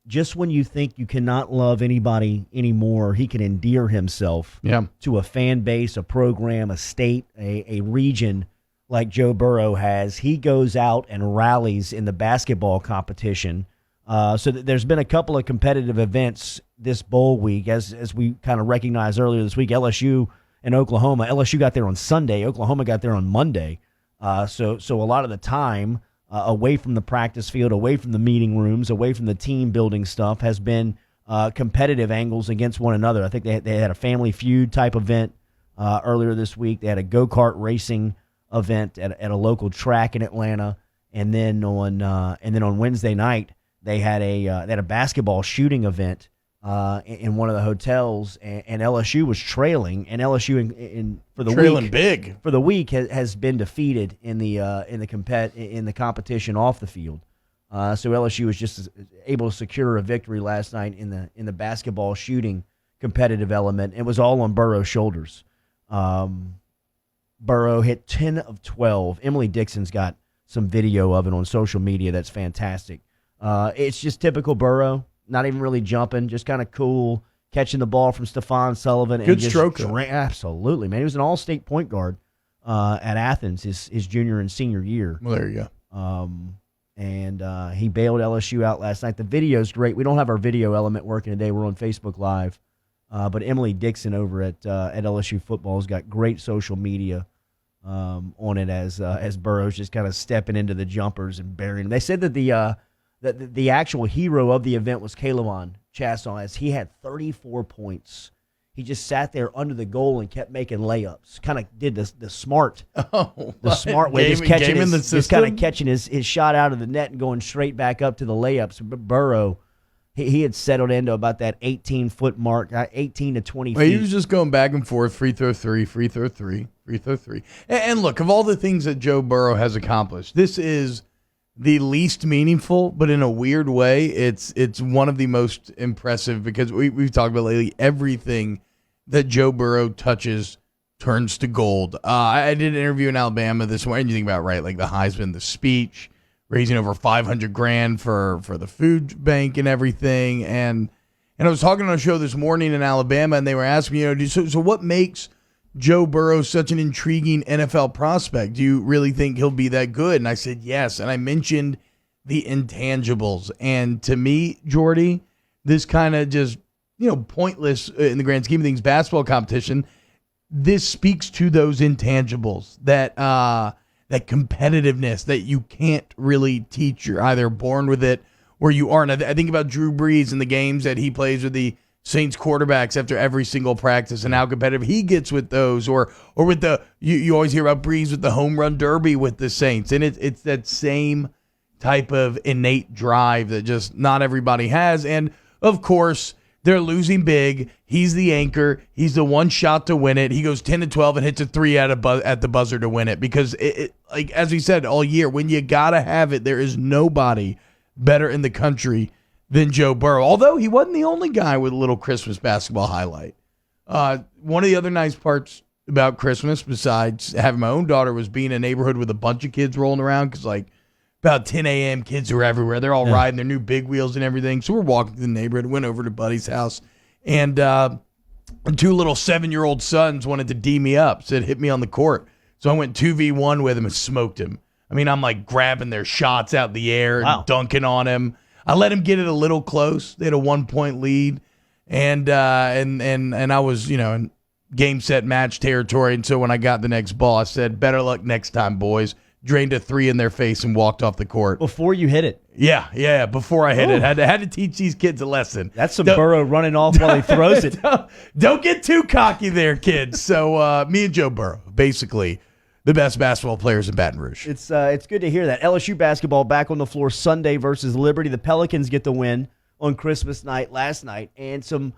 just when you think you cannot love anybody anymore, he can endear himself to a fan base, a program, a state, a region like Joe Burrow has. He goes out and rallies in the basketball competition. So there's been a couple of competitive events this bowl week, as we kind of recognized earlier this week. LSU and Oklahoma. LSU got there on Sunday. Oklahoma got there on Monday. So a lot of the time away from the practice field, away from the meeting rooms, away from the team building stuff has been competitive angles against one another. I think they had a Family Feud type event earlier this week. They had a go-kart racing event at a local track in Atlanta, and then on Wednesday night they had a basketball shooting event in one of the hotels, and LSU was trailing, and LSU for the week has been defeated in the competition off the field. So LSU was just able to secure a victory last night in the basketball shooting competitive element. It was all on Burrow's shoulders. Burrow hit 10 of 12. Emily Dixon's got some video of it on social media that's fantastic. It's just typical Burrow, not even really jumping, just kind of cool, catching the ball from Stephon Sullivan. Good stroke. Absolutely, man. He was an all-state point guard at Athens his junior and senior year. Well, there you go. And he bailed LSU out last night. The video's great. We don't have our video element working today. We're on Facebook Live. But Emily Dixon over at LSU football has got great social media on it as Burrow's just kind of stepping into the jumpers and burying them. They said that the actual hero of the event was K'Lavon Chaisson, as he had 34 points. He just sat there under the goal and kept making layups. Kind of did the smart way, just kind of catching his shot out of the net and going straight back up to the layups. But Burrow, he had settled into about that 18-foot mark, 18 to 20 feet. He was just going back and forth, free throw three, free throw three, free throw three. And look, of all the things that Joe Burrow has accomplished, this is the least meaningful, but in a weird way, it's one of the most impressive, because we've talked about lately, everything that Joe Burrow touches turns to gold. I did an interview in Alabama this morning. You think about, right, like the Heisman, the speech, raising over $500,000 for the food bank and everything. And I was talking on a show this morning in Alabama, and they were asking me, so what makes Joe Burrow such an intriguing NFL prospect? Do you really think he'll be that good? And I said yes. And I mentioned the intangibles. And to me, Jordy, this kind of just, pointless in the grand scheme of things basketball competition, this speaks to those intangibles, that competitiveness that you can't really teach. You're either born with it or you aren't. I think about Drew Brees and the games that he plays with the Saints quarterbacks after every single practice and how competitive he gets with those, or with the you always hear about Brees with the home run derby with the Saints, and it's that same type of innate drive that just not everybody has. And of course, they're losing big. He's the anchor. He's the one shot to win it. He goes 10 to 12 and hits a three at the buzzer to win it, because it like as we said all year, when you gotta have it, there is nobody better in the country than Joe Burrow. Although he wasn't the only guy with a little Christmas basketball highlight. One of the other nice parts about Christmas, besides having my own daughter, was being in a neighborhood with a bunch of kids rolling around, because like about 10 a.m. kids are everywhere. They're all riding their new big wheels and everything. So we're walking through the neighborhood, went over to Buddy's house, and two little 7-year-old sons wanted to D me up, said hit me on the court. So I went 2v1 with him and smoked him. I mean, I'm like grabbing their shots out the air and dunking on him. I let him get it a little close. They had a 1-point lead, and I was, in game, set, match territory. And so when I got the next ball, I said, better luck next time, boys. Drained a 3 in their face and walked off the court. Before you hit it? Yeah, before I hit it. Had to teach these kids a lesson. That's some Burrow running off while he throws it. Don't get too cocky there, kids. So me and Joe Burrow, basically the best basketball players in Baton Rouge. It's good to hear that. LSU basketball back on the floor Sunday versus Liberty. The Pelicans get the win on Christmas night last night, and some